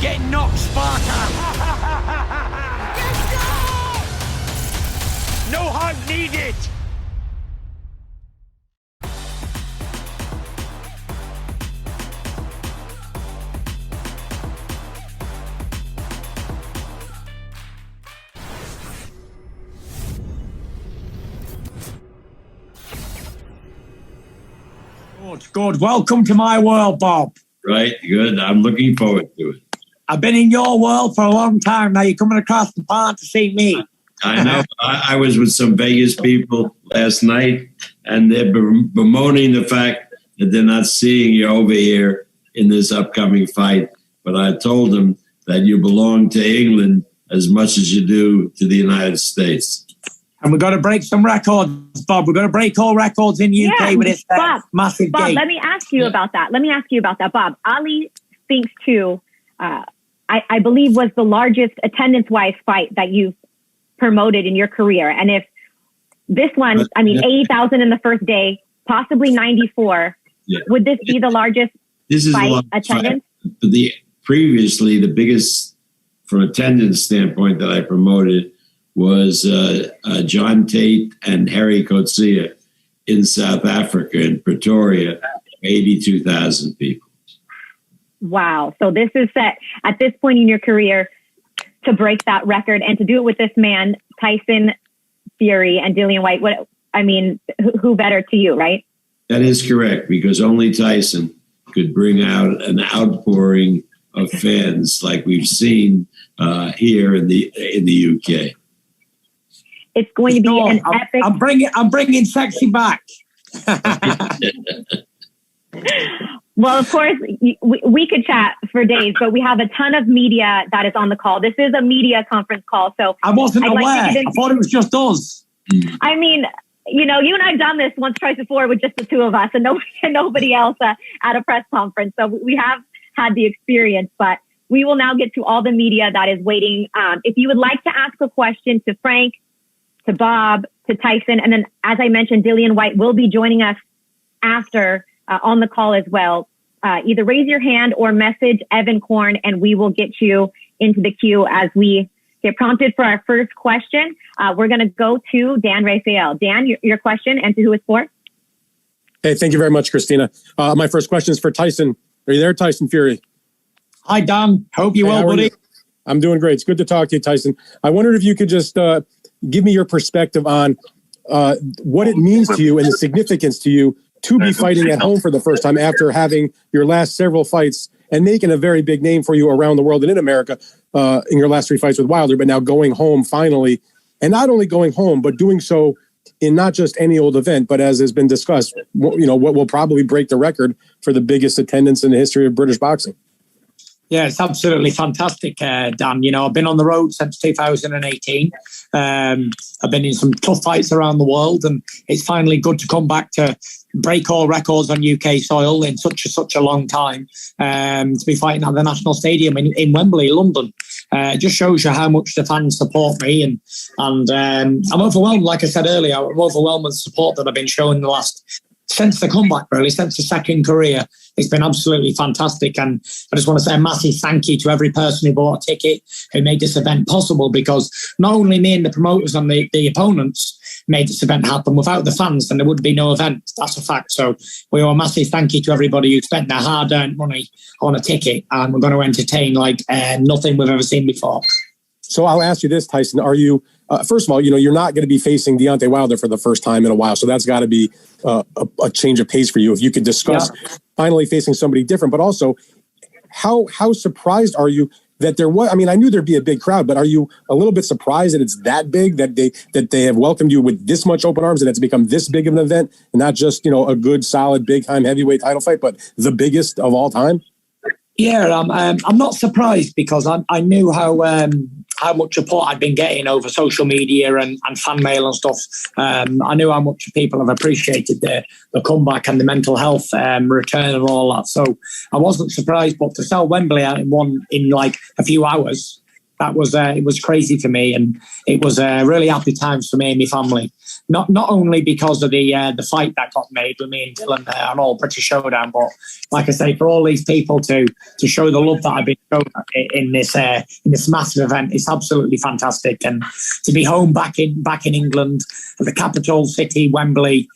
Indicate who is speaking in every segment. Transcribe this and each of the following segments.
Speaker 1: Get knocked, Sparta! No hug needed! Good. Welcome to my world, Bob.
Speaker 2: Right, good. I'm looking forward to it.
Speaker 1: I've been in your world for a long time now. You're coming across the pond to see me.
Speaker 2: I know. I was with some Vegas people last night, and they're bemoaning the fact that they're not seeing you over here in this upcoming fight. But I told them that you belong to England as much as you do to the United States.
Speaker 1: And we've got to break some records, Bob. We've got to break all records in UK with this massive
Speaker 3: Bob,
Speaker 1: gate.
Speaker 3: let me ask you about that. Bob. Ali Sphinx 2, I believe, was the largest attendance-wise fight that you've promoted in your career. And if this one, 80,000 in the first day, possibly 94, would this be the largest fight attendance?
Speaker 2: Previously, the biggest, from attendance standpoint, that I promoted was John Tate and Harry Coetzee in South Africa, in Pretoria, 82,000 people.
Speaker 3: Wow. So this is set at this point in your career to break that record and to do it with this man, Tyson Fury and Dillian Whyte. Who better to you, right?
Speaker 2: That is correct, because only Tyson could bring out an outpouring of fans like we've seen here in the UK.
Speaker 3: It's going to be an epic.
Speaker 1: I'm bringing sexy back.
Speaker 3: Well, of course, we could chat for days, but we have a ton of media that is on the call. This is a media conference call, so
Speaker 1: I wasn't aware. I thought it was just us.
Speaker 3: I mean, you and I have done this once, twice before with just the two of us and nobody else at a press conference. So we have had the experience, but we will now get to all the media that is waiting. If you would like to ask a question to Frank, to Bob, to Tyson, and then, as I mentioned, Dillian Whyte will be joining us after on the call as well. Either raise your hand or message Evan Korn, and we will get you into the queue as we get prompted for our first question. We're going to go to Dan Rafael. Dan, your question and to who it's for?
Speaker 4: Hey, thank you very much, Christina. My first question is for Tyson. Are you there, Tyson Fury?
Speaker 1: Hi, Dan. Hope you're well, buddy.
Speaker 4: I'm doing great. It's good to talk to you, Tyson. I wondered if you could just give me your perspective on what it means to you and the significance to you to be fighting at home for the first time after having your last several fights and making a very big name for you around the world and in America in your last 3 fights with Wilder, but now going home finally, and not only going home, but doing so in not just any old event, but as has been discussed, what will probably break the record for the biggest attendance in the history of British boxing.
Speaker 1: Yeah, it's absolutely fantastic, Dan. I've been on the road since 2018. I've been in some tough fights around the world, and it's finally good to come back to break all records on UK soil in such a long time. To be fighting at the National Stadium in Wembley, London, it just shows you how much the fans support me, and I'm overwhelmed. Like I said earlier, I'm overwhelmed with the support that I've been showing since the comeback, really, since the second career. It's been absolutely fantastic. And I just want to say a massive thank you to every person who bought a ticket, who made this event possible, because not only me and the promoters and the opponents made this event happen. Without the fans, then there would be no event. That's a fact. So we owe a massive thank you to everybody who spent their hard-earned money on a ticket. And we're going to entertain like nothing we've ever seen before.
Speaker 4: So I'll ask you this, Tyson. Are you, first of all, you're not going to be facing Deontay Wilder for the first time in a while. So that's got to be a change of pace for you. If you could discuss finally facing somebody different, but also how surprised are you that there was, I knew there'd be a big crowd, but are you a little bit surprised that it's that big, that they have welcomed you with this much open arms and it's become this big of an event and not just, a good, solid, big time heavyweight title fight, but the biggest of all time?
Speaker 1: Yeah, I'm not surprised, because I knew how much support I'd been getting over social media and fan mail and stuff. I knew how much people have appreciated the comeback and the mental health return and all that. So I wasn't surprised, but to sell Wembley out in like a few hours That was it was crazy for me, and it was really happy times for me and my family. Not only because of the fight that got made with me and Dylan on All British Showdown, but like I say, for all these people to show the love that I've been shown in this massive event, it's absolutely fantastic. And to be home back in England, the capital city, Wembley.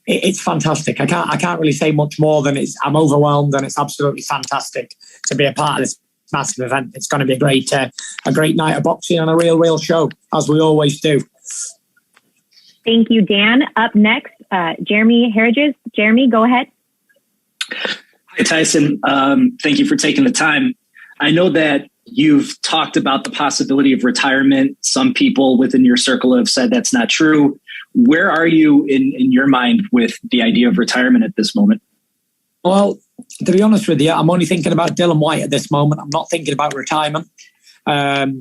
Speaker 1: It's fantastic. I can't really say much more than I'm overwhelmed, and it's absolutely fantastic to be a part of this massive event. It's going to be a great night of boxing and a real show, as we always do.
Speaker 3: Thank you, Dan. Up next, Jeremy Herridges. Jeremy, go ahead.
Speaker 5: Hi, Tyson. Thank you for taking the time. I know that you've talked about the possibility of retirement. Some people within your circle have said that's not true. Where are you in your mind with the idea of retirement at this moment?
Speaker 1: Well, to be honest with you, I'm only thinking about Dillian Whyte at this moment. I'm not thinking about retirement. That'll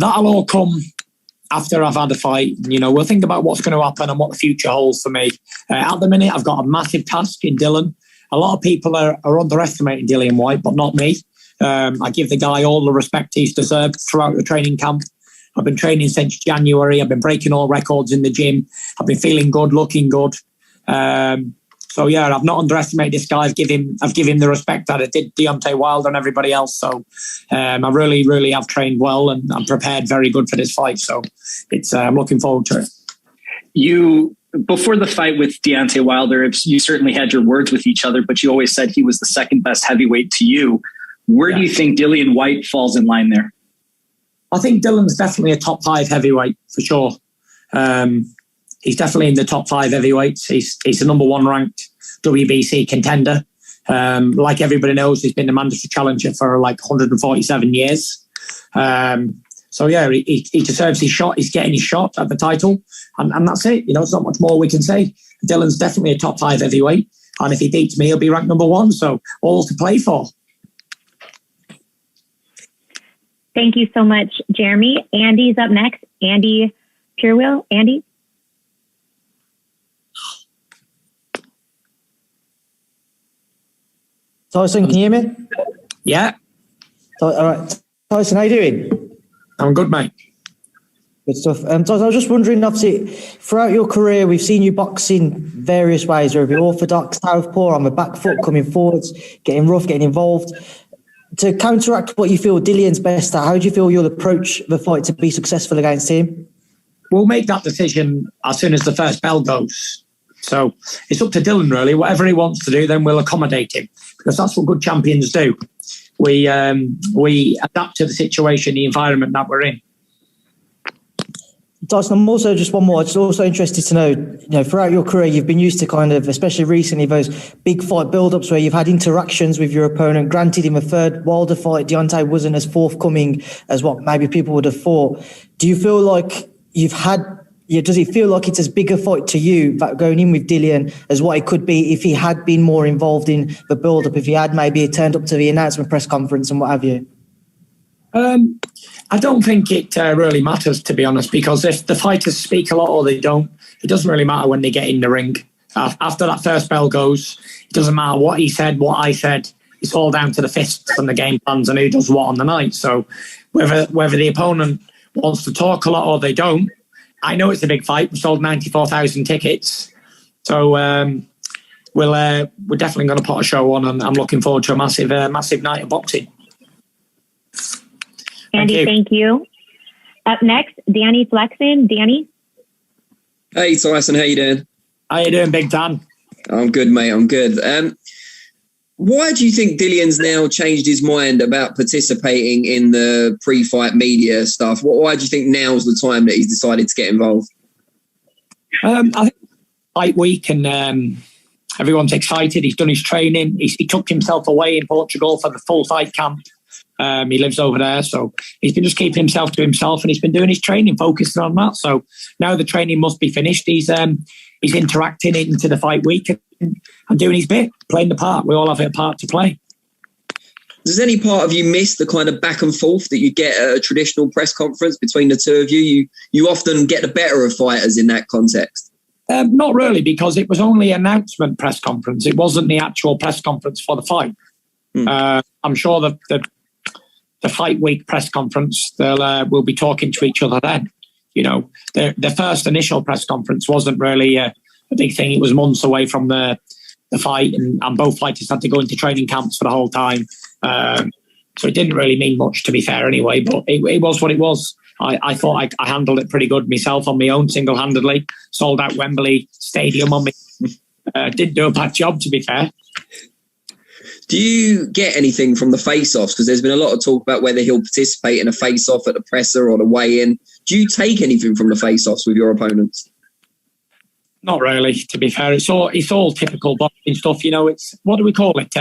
Speaker 1: all come after I've had a fight. We'll think about what's going to happen and what the future holds for me. At the minute, I've got a massive task in Dillian. A lot of people are underestimating Dillian Whyte, but not me. I give the guy all the respect he's deserved throughout the training camp. I've been training since January. I've been breaking all records in the gym. I've been feeling good, looking good. So yeah, I've not underestimated this guy. I've given him the respect that I did Deontay Wilder and everybody else. So I really have trained well, and I'm prepared very good for this fight. So I'm looking forward to it.
Speaker 5: You, before the fight with Deontay Wilder, you certainly had your words with each other, but you always said he was the second best heavyweight to you. Where do you think Dillian Whyte falls in line there?
Speaker 1: I think Dylan's definitely a top 5 heavyweight for sure. He's definitely in the top 5 heavyweights. He's the number 1 ranked WBC contender. Like everybody knows, he's been the mandatory challenger for like 147 years. So yeah, he deserves his shot. He's getting his shot at the title, and that's it. There's not much more we can say. Dylan's definitely a top 5 heavyweight, and if he beats me, he'll be ranked number 1. So all to play for.
Speaker 3: Thank you so much, Jeremy. Andy's up next. Andy Purewell. Andy?
Speaker 6: Tyson, can you hear me?
Speaker 1: Yeah.
Speaker 6: All right. Tyson, how you doing?
Speaker 1: I'm good, mate.
Speaker 6: Good stuff. Tyson, I was just wondering, obviously, throughout your career, we've seen you box in various ways, whether you're orthodox, southpaw, on the back foot, coming forwards, getting rough, getting involved. To counteract what you feel Dillian's best at, how do you feel you'll approach the fight to be successful against him?
Speaker 1: We'll make that decision as soon as the first bell goes. So it's up to Dillian, really. Whatever he wants to do, then we'll accommodate him, because that's what good champions do. We adapt to the situation, the environment that we're in.
Speaker 6: Tyson, I'm also just one more. I'm just also interested to know, throughout your career, you've been used to kind of, especially recently, those big fight build-ups where you've had interactions with your opponent. Granted, in the third Wilder fight, Deontay wasn't as forthcoming as what maybe people would have thought. Do you feel like does it feel like it's as big a fight to you going in with Dillian as what it could be if he had been more involved in the build-up, if he had maybe turned up to the announcement press conference and what have you?
Speaker 1: I don't think it really matters, to be honest, because if the fighters speak a lot or they don't, it doesn't really matter when they get in the ring. After that first bell goes, it doesn't matter what he said, what I said. It's all down to the fists and the game plans and who does what on the night. So whether the opponent wants to talk a lot or they don't, I know it's a big fight. We sold 94,000 tickets. So we're definitely going to put a show on, and I'm looking forward to a massive night of boxing.
Speaker 3: Andy, thank you. Up next, Danny Flexon. Danny?
Speaker 7: Hey, Tyson, how you doing?
Speaker 1: How you doing, Big Dan?
Speaker 7: I'm good, mate. I'm good. Why do you think Dillian's now changed his mind about participating in the pre-fight media stuff? Why do you think now's the time that he's decided to get involved?
Speaker 1: I think fight week, and everyone's excited. He's done his training. He took himself away in Portugal for the full fight camp. He lives over there, so he's been just keeping himself to himself, and he's been doing his training, focusing on that. So now the training must be finished. He's interacting into the fight week and doing his bit, playing the part. We all have a part to play.
Speaker 7: Does any part of you miss the kind of back and forth that you get at a traditional press conference between the two of you? You often get the better of fighters in that context.
Speaker 1: Not really, because it was only an announcement press conference. It wasn't the actual press conference for the fight. I'm sure that the fight week press conference, we'll be talking to each other then. You know, the first initial press conference wasn't really a big thing. It was months away from the fight, and both fighters had to go into training camps for the whole time. So it didn't really mean much, to be fair, anyway. But it was what it was. I thought I handled it pretty good myself on my own, single-handedly. Sold out Wembley Stadium on me. Didn't do a bad job, to be fair.
Speaker 7: Do you get anything from the face-offs? Because there's been a lot of talk about whether he'll participate in a face-off at the presser or the weigh-in. Do you take anything from the face-offs with your opponents?
Speaker 1: Not really, to be fair. It's all typical boxing stuff. You know, it's, what do we call it?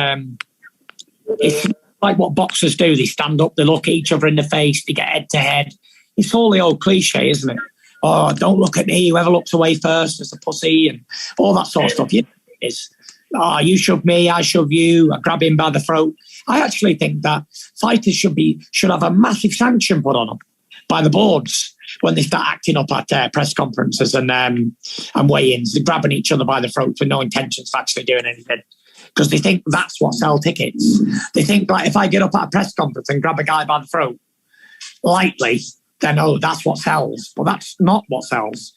Speaker 1: It's like what boxers do. They stand up, they look each other in the face, they get head-to-head. It's all the old cliche, isn't it? Oh, don't look at me. Whoever looks away first is a pussy, and all that sort of stuff. You know, it's, oh, you shove me, I shove you, I grab him by the throat. I actually think that fighters should have a massive sanction put on them by the boards when they start acting up at press conferences and weigh-ins. They're grabbing each other by the throat with no intentions of actually doing anything, because they think that's what sells tickets. They think, like, if I get up at a press conference and grab a guy by the throat lightly, then, oh, that's what sells. Well, that's not what sells.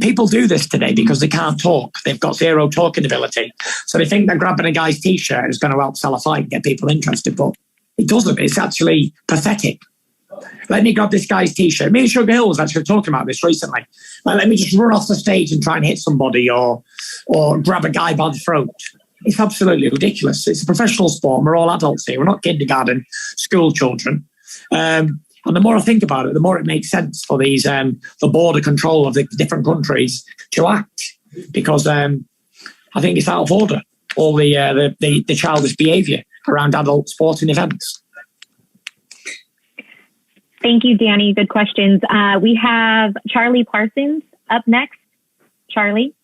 Speaker 1: People do this today because they can't talk. They've got zero talking ability. So they think that grabbing a guy's T-shirt is going to help sell a fight and get people interested, but it doesn't. It's actually pathetic. Let me grab this guy's T-shirt. Me and Sugar Hill was actually talking about this recently. Like, let me just run off the stage and try and hit somebody or grab a guy by the throat. It's absolutely ridiculous. It's a professional sport. We're all adults here. We're not kindergarten school children. And the more I think about it, the more it makes sense for these the border control of the different countries to act, because I think it's out of order, all the childish behaviour around adult sporting events.
Speaker 3: Thank you, Danny. Good questions. We have Charlie Parsons up next. Charlie.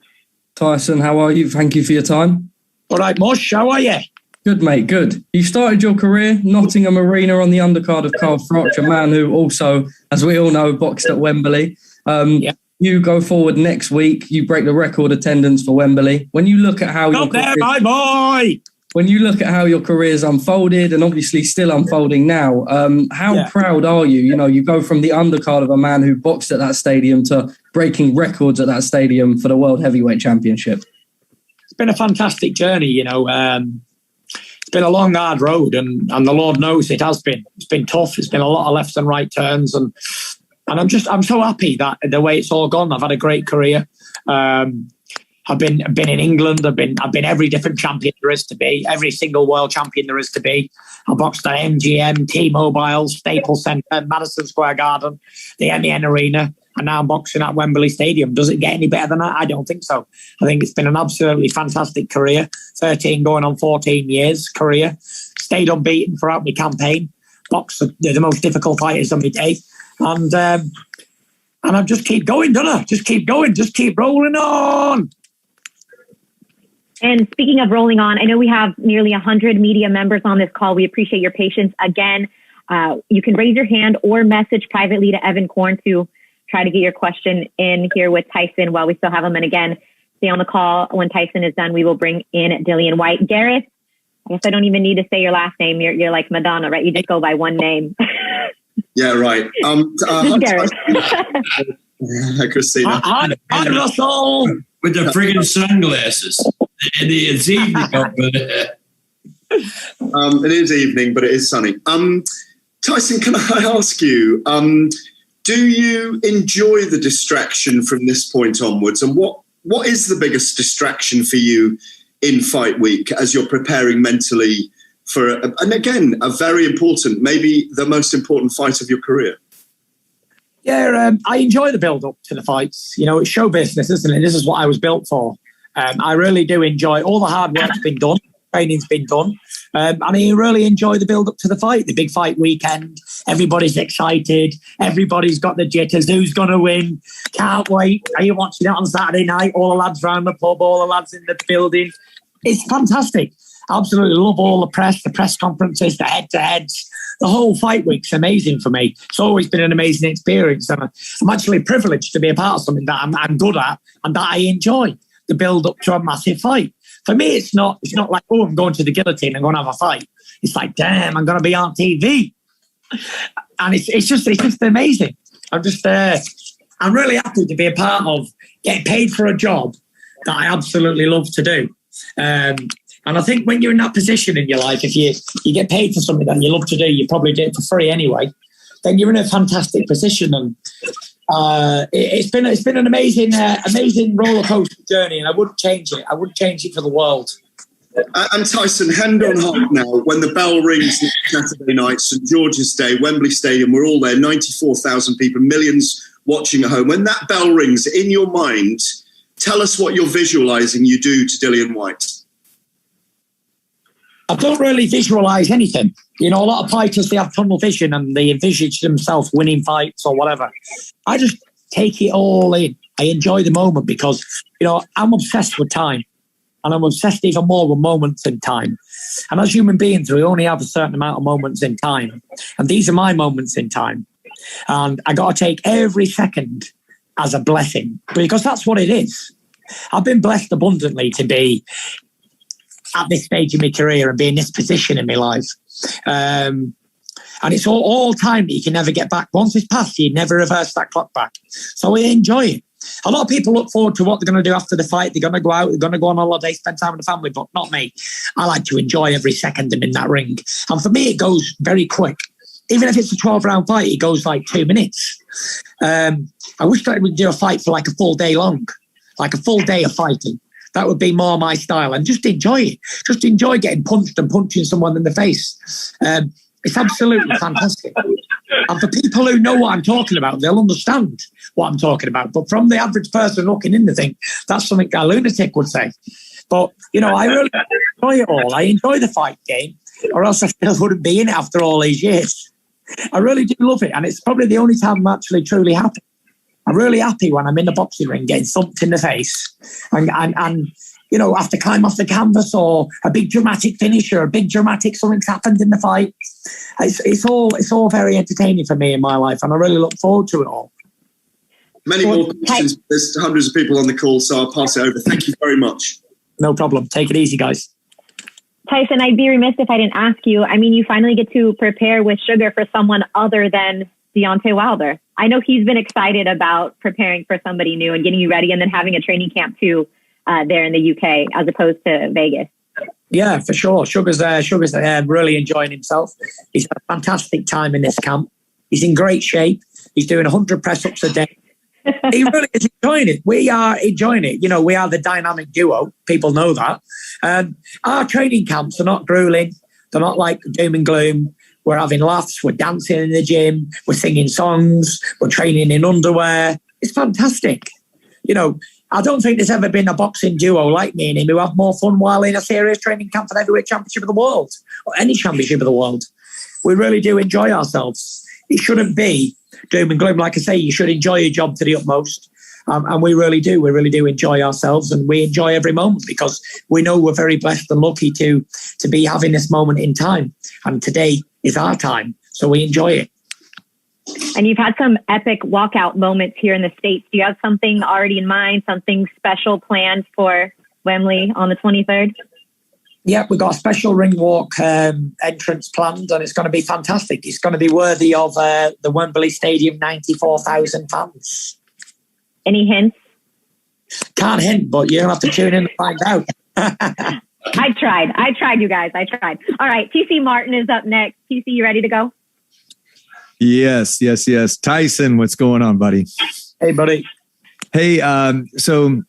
Speaker 8: Tyson, how are you? Thank you for your time.
Speaker 1: All right, Mosh, how are you?
Speaker 8: Good, mate, good. You started your career Nottingham Arena on the undercard of Carl Froch, a man who also, as we all know, boxed at Wembley.
Speaker 1: Yeah.
Speaker 8: You go forward next week. You break the record attendance for Wembley. When you look at how
Speaker 1: my boy.
Speaker 8: When you look at how your career's unfolded, and obviously still unfolding now, how proud are you? You know, you go from the undercard of a man who boxed at that stadium to breaking records at that stadium for the World Heavyweight Championship.
Speaker 1: It's been a fantastic journey, you know. It's been a long, hard road, and the Lord knows it has been. It's been tough. It's been a lot of left and right turns, and I'm so happy that the way it's all gone. I've had a great career. I've been in England. I've been every different champion there is to be, every single world champion there is to be. I boxed at MGM, T-Mobile, Staples Centre, Madison Square Garden, the MEN Arena, and now I'm boxing at Wembley Stadium. Does it get any better than that? I don't think so. I think it's been an absolutely fantastic career. 13 going on 14 years career. Stayed unbeaten throughout my campaign. Boxed the most difficult fighters on my day. And I just keep going, don't I? Just keep going. Just keep rolling on.
Speaker 3: And speaking of rolling on, I know we have nearly 100 media members on this call. We appreciate your patience. Again, you can raise your hand or message privately to Evan Korn to try to get your question in here with Tyson while we still have him. And again, stay on the call. When Tyson is done, we will bring in Dillian Whyte. Gareth, I guess I don't even need to say your last name. You're like Madonna, right? You just go by one name.
Speaker 9: Yeah, right.
Speaker 3: Gareth.
Speaker 9: Christina.
Speaker 1: Hi, Russell.
Speaker 2: With the friggin' sunglasses. It's evening up there.
Speaker 9: It is evening, but it is sunny. Tyson, can I ask you, do you enjoy the distraction from this point onwards? And what is the biggest distraction for you in fight week as you're preparing mentally for, and again, a very important, maybe the most important fight of your career?
Speaker 1: Yeah, I enjoy the build-up to the fights. You know, it's show business, isn't it? This is what I was built for. I really do enjoy all the hard work's been done, training's been done. And I really enjoy the build-up to the fight, the big fight weekend. Everybody's excited. Everybody's got the jitters. Who's going to win? Can't wait. Are you watching it on Saturday night? All the lads round the pub, all the lads in the building. It's fantastic. I absolutely love all the press conferences, the head-to-heads. The whole fight week's amazing for me. It's always been an amazing experience. And I'm actually privileged to be a part of something that I'm good at and that I enjoy, the build-up to a massive fight. For me, it's not like, oh, I'm going to the guillotine and going to have a fight. It's like, damn, I'm going to be on TV. And it's just amazing. I'm really happy to be a part of getting paid for a job that I absolutely love to do. And I think when you're in that position in your life, if you get paid for something that you love to do, you probably do it for free anyway, then you're in a fantastic position. And it's been an amazing roller coaster journey, and I wouldn't change it. I wouldn't change it for the world.
Speaker 9: And Tyson, hand on heart now, when the bell rings Saturday night, St George's Day, Wembley Stadium, we're all there, 94,000 people, millions watching at home. When that bell rings, in your mind, tell us what you're visualising you do to Dillian Whyte.
Speaker 1: I don't really visualise anything. You know, a lot of fighters, they have tunnel vision and they envisage themselves winning fights or whatever. I just take it all in. I enjoy the moment because, you know, I'm obsessed with time. And I'm obsessed even more with moments in time. And as human beings, we only have a certain amount of moments in time. And these are my moments in time. And I got to take every second as a blessing, because that's what it is. I've been blessed abundantly to be at this stage of my career and be in this position in my life. And it's all time that you can never get back. Once it's passed, you never reverse that clock back. So I enjoy it. A lot of people look forward to what they're going to do after the fight. They're going to go out, they're going to go on holiday, spend time with the family, but not me. I like to enjoy every second I'm in that ring. And for me, it goes very quick. Even if it's a 12-round fight, it goes like 2 minutes. I wish that we'd do a fight for like a full day long, like a full day of fighting. That would be more my style, and just enjoy it. Just enjoy getting punched and punching someone in the face. It's absolutely fantastic. And for people who know what I'm talking about, they'll understand what I'm talking about. But from the average person looking in the thing, that's something a lunatic would say. But, you know, I really enjoy it all. I enjoy the fight game, or else I still wouldn't be in it after all these years. I really do love it. And it's probably the only time I'm actually truly happy. I'm really happy when I'm in the boxing ring getting thumped in the face and you know, have to climb off the canvas, or a big dramatic finish, or a big dramatic something's happened in the fight. It's all very entertaining for me in my life, and I really look forward to it all.
Speaker 9: Many more questions. There's hundreds of people on the call, so I'll pass it over. Thank you very much.
Speaker 1: No problem. Take it easy, guys.
Speaker 3: Tyson, I'd be remiss if I didn't ask you. I mean, you finally get to prepare with Sugar for someone other than Deontay Wilder. I know he's been excited about preparing for somebody new and getting you ready, and then having a training camp too there in the UK as opposed to Vegas.
Speaker 1: Yeah, for sure. Sugar's really enjoying himself. He's had a fantastic time in this camp. He's in great shape. He's doing 100 press-ups a day. He really is enjoying it. We are enjoying it. You know, we are the dynamic duo. People know that. Our training camps are not grueling. They're not like doom and gloom. We're having laughs. We're dancing in the gym. We're singing songs. We're training in underwear. It's fantastic. You know, I don't think there's ever been a boxing duo like me and him who have more fun while in a serious training camp for the heavyweight championship of the world, or any championship of the world. We really do enjoy ourselves. It shouldn't be doom and gloom. Like I say, you should enjoy your job to the utmost. And we really do. We really do enjoy ourselves, and we enjoy every moment because we know we're very blessed and lucky to be having this moment in time. And today is our time. So we enjoy it.
Speaker 3: And you've had some epic walkout moments here in the States. Do you have something already in mind, something special planned for Wembley on the 23rd?
Speaker 1: Yeah, we've got a special ring walk entrance planned, and it's going to be fantastic. It's going to be worthy of the Wembley Stadium 94,000 fans.
Speaker 3: Any hints?
Speaker 1: Can't hint, but you're going to have to tune in to find out.
Speaker 3: I tried, you guys. I tried. All right, TC Martin is up next. TC, you ready to go?
Speaker 10: Yes. Tyson, what's going on, buddy?
Speaker 1: Hey, buddy.
Speaker 10: Hey, so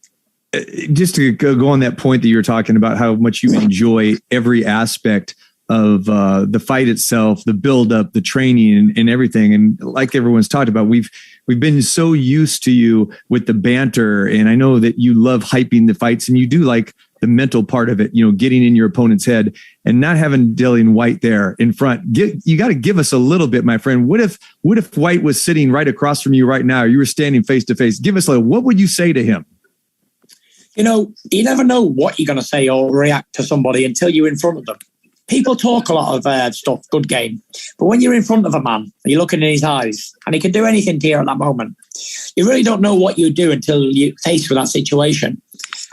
Speaker 10: just to go on that point that you were talking about, how much you enjoy every aspect of the fight itself, the build-up, the training, and everything. And like everyone's talked about, we've been so used to you with the banter, and I know that you love hyping the fights, and you do like the mental part of it, you know, getting in your opponent's head and not having Dillian Whyte there in front. You got to give us a little bit, my friend. What if Whyte was sitting right across from you right now? You were standing face to face. Give us what would you say to him?
Speaker 1: You know, you never know what you're going to say or react to somebody until you're in front of them. People talk a lot of stuff, good game. But when you're in front of a man, and you're looking in his eyes, and he can do anything to you at that moment, you really don't know what you do until you're faced with that situation.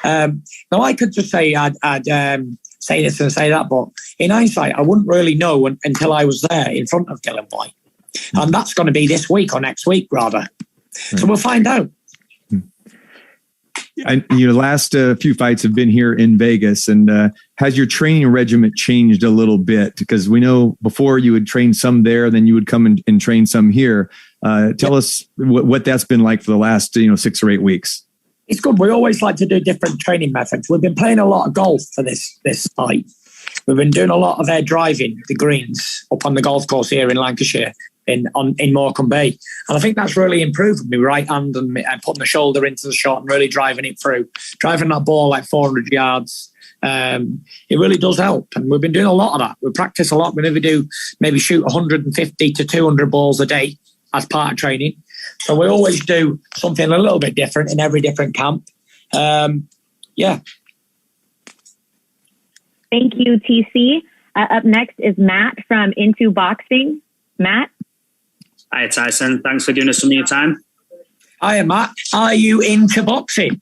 Speaker 1: Now, I could just say I'd say this and say that, but in hindsight, I wouldn't really know until I was there in front of Dillian Whyte. And that's going to be this week or next week, rather. So we'll find out.
Speaker 10: And your last few fights have been here in Vegas, and has your training regimen changed a little bit? Because we know before you would train some there, then you would come and train some here. Tell us what that's been like for the last 6 or 8 weeks.
Speaker 1: It's good. We always like to do different training methods. We've been playing a lot of golf for this fight. We've been doing a lot of air driving the greens up on the golf course here in Lancashire, in Morecambe Bay. And I think that's really improved my right hand and putting the shoulder into the shot and really driving it through. Driving that ball like 400 yards. It really does help. And we've been doing a lot of that. We practice a lot. We maybe shoot 150 to 200 balls a day as part of training. So we always do something a little bit different in every different camp. Yeah.
Speaker 3: Thank you, TC. Up next is Matt from Into Boxing. Matt?
Speaker 11: Hi, Tyson. Thanks for giving us some of your time.
Speaker 1: Hi, Matt. Are you into boxing?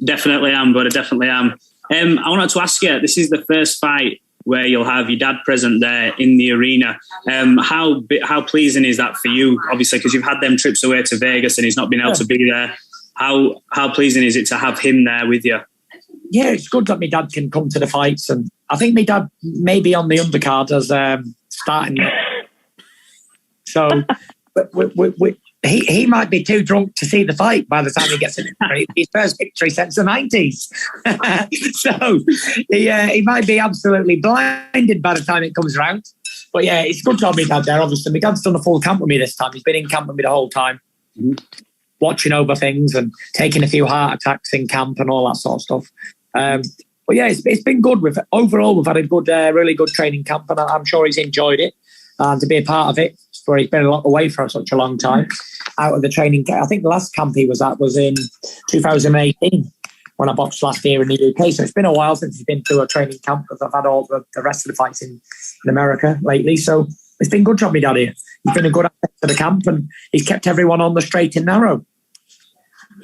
Speaker 11: Definitely am, but I definitely am. I wanted to ask you, this is the first fight where you'll have your dad present there in the arena. How pleasing is that for you? Obviously, because you've had them trips away to Vegas and he's not been able to be there. How pleasing is it to have him there with you?
Speaker 1: Yeah, it's good that my dad can come to the fights, and I think my dad may be on the undercard as starting. So he might be too drunk to see the fight by the time he gets in his first victory since the 90s. So he might be absolutely blinded by the time it comes around. But yeah, it's good to have my dad there, obviously. My dad's done a full camp with me this time. He's been in camp with me the whole time, watching over things and taking a few heart attacks in camp and all that sort of stuff. But yeah, it's been good. Overall, we've had a good, really good training camp, and I'm sure he's enjoyed it. And to be a part of it, where he's been away for such a long time, out of the training camp. I think the last camp he was at was in 2018 when I boxed last year in the UK. So it's been a while since he's been to a training camp, because I've had all the rest of the fights in America lately. So it's been good job me dad here. He's been a good asset to the camp, and he's kept everyone on the straight and narrow.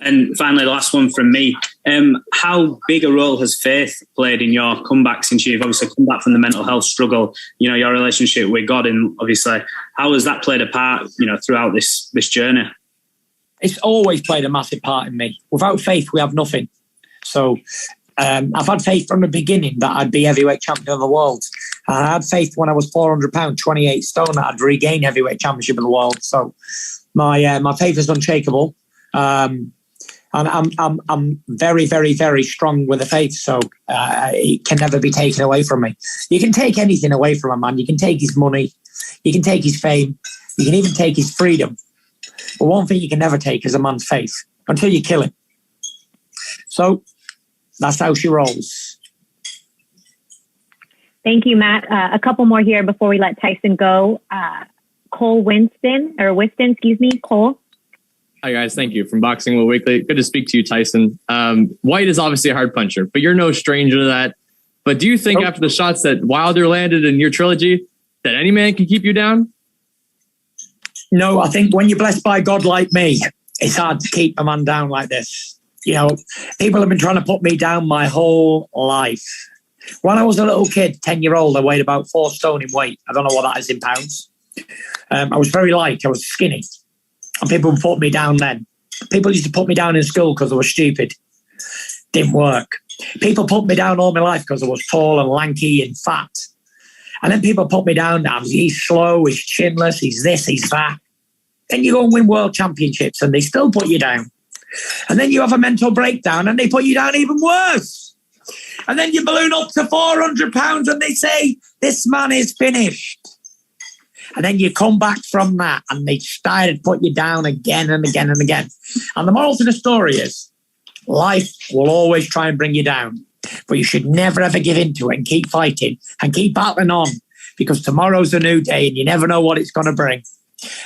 Speaker 11: And finally, the last one from me. How big a role has faith played in your comeback since you've obviously come back from the mental health struggle? Your relationship with God, and obviously, how has that played a part, throughout this journey?
Speaker 1: It's always played a massive part in me. Without faith, we have nothing. So I've had faith from the beginning that I'd be heavyweight champion of the world. I had faith when I was 400 pounds, 28 stone, that I'd regain heavyweight championship of the world. So my faith is unshakable. And I'm very, very, very strong with the faith, so it can never be taken away from me. You can take anything away from a man. You can take his money, you can take his fame, you can even take his freedom. But one thing you can never take is a man's faith, until you kill him. So that's how she rolls.
Speaker 3: Thank you, Matt. A couple more here before we let Tyson go. Cole Whiston, Cole.
Speaker 12: Hi, guys. Thank you. From Boxing World Weekly. Good to speak to you, Tyson. Whyte is obviously a hard puncher, but you're no stranger to that. But do you think after the shots that Wilder landed in your trilogy that any man can keep you down?
Speaker 1: No, I think when you're blessed by God like me, it's hard to keep a man down like this. People have been trying to put me down my whole life. When I was a little kid, 10-year-old, I weighed about 4 stone in weight. I don't know what that is in pounds. I was very light. I was skinny. And people put me down then. People used to put me down in school because I was stupid. Didn't work. People put me down all my life because I was tall and lanky and fat. And then people put me down now. He's slow, he's chinless, he's this, he's that. Then you go and win world championships and they still put you down. And then you have a mental breakdown and they put you down even worse. And then you balloon up to 400 pounds and they say, this man is finished. And then you come back from that and they started to put you down again and again and again. And the moral to the story is life will always try and bring you down, but you should never, ever give in to it and keep fighting and keep battling on, because tomorrow's a new day and you never know what it's going to bring.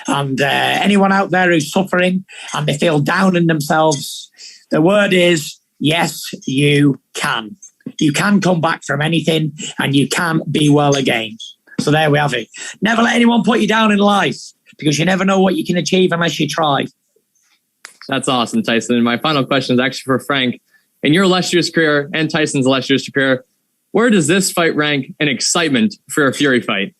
Speaker 1: And anyone out there who's suffering and they feel down in themselves, the word is, yes, you can. You can come back from anything and you can be well again. So there we have it. Never let anyone put you down in life, because you never know what you can achieve unless you try.
Speaker 12: That's awesome, Tyson. And my final question is actually for Frank. In your illustrious career and Tyson's illustrious career, where does this fight rank in excitement for a Fury fight?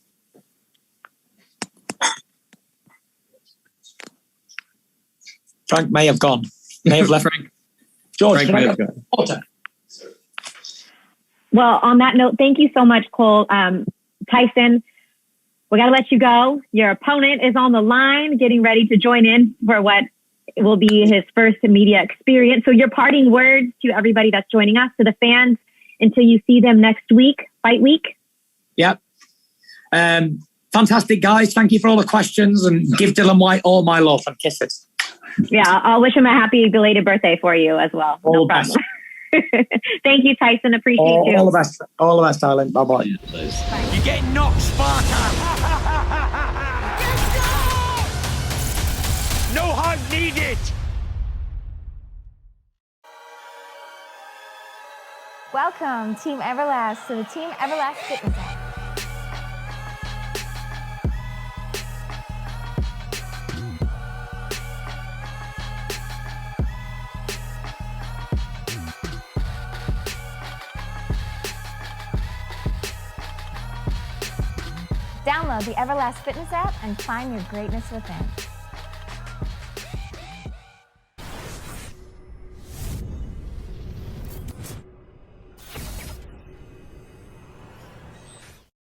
Speaker 1: Frank may have gone. May have left.
Speaker 12: Frank.
Speaker 1: George,
Speaker 12: Frank
Speaker 1: can I
Speaker 12: may have
Speaker 1: get
Speaker 12: gone.
Speaker 1: water?
Speaker 3: Well, on that note, thank you so much, Cole. Tyson, we got to let you go. Your opponent is on the line, getting ready to join in for what will be his first media experience. So your parting words to everybody that's joining us, to the fans, until you see them next week, fight week.
Speaker 1: Yep. Fantastic, guys. Thank you for all the questions, and give Dillian Whyte all my love and kisses.
Speaker 3: Yeah, I'll wish him a happy belated birthday for you as well.
Speaker 1: All
Speaker 3: No
Speaker 1: the best.
Speaker 3: problem. Thank you, Tyson. Appreciate you.
Speaker 1: All the best. All the best, darling. Bye-bye.
Speaker 13: You get knocked, Sparta! No hunt needed!
Speaker 14: Welcome, Team Everlast, to the Team Everlast Fitness app. Download the Everlast Fitness app and find your greatness within.